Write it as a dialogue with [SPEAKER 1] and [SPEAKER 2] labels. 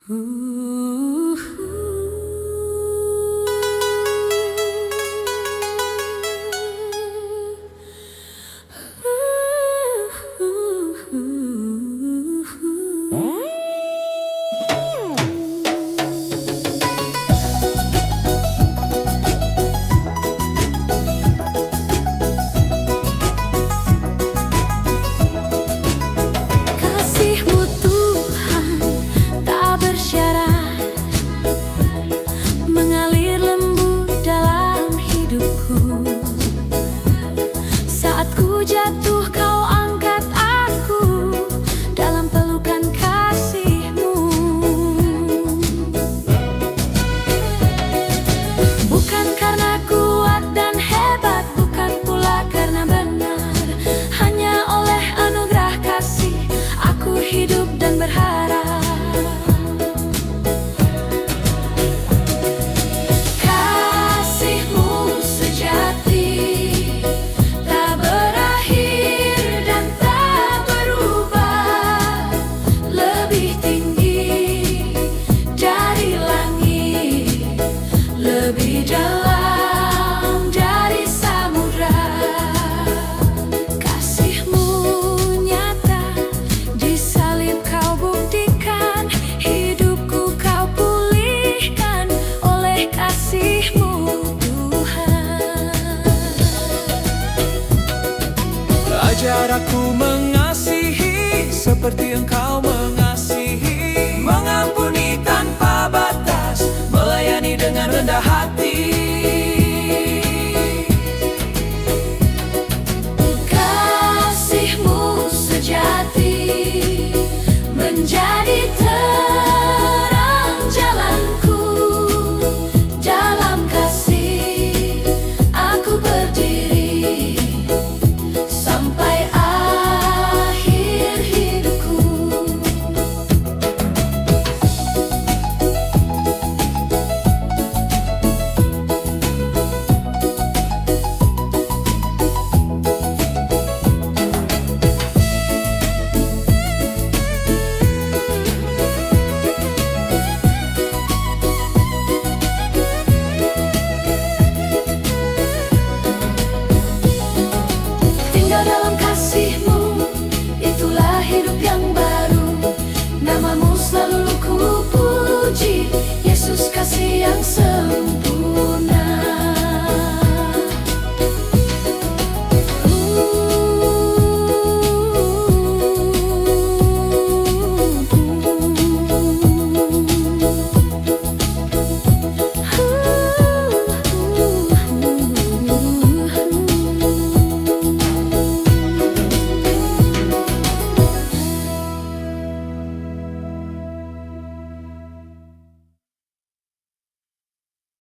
[SPEAKER 1] Uh, Kasih-Mu Tuhan tak bersyarat, mengalir lembut dalam hidupku. Saat ku jatuh, Kau angkat aku dalam pelukan kasih-Mu. Bukan karena kuat dan hebat, bukan pula karena benar, hanya oleh anugerah kasih aku hidup dan berharap. Kasih-Mu sejati, tak berakhir dan tak berubah, lebih tinggi dari langit, lebih dalam dari samudra. Kasih-Mu nyata, di salib Kau buktikan, hidupku Kau pulihkan oleh kasih-Mu Tuhan.
[SPEAKER 2] Ajar aku mengasihi seperti Engkau mengasihi, mengampuni tanpa batas, melayani dengan rendah hati.
[SPEAKER 1] Kasih-Mu sejati, menjadi terang jalanku. Dalam kasih aku berdiri sampai akhir hidupku. Tinggal dalam kasih-Mu, itulah hidup yang baru. Nama-Mu selalu ku puji, Yesus kasih yang sempurna.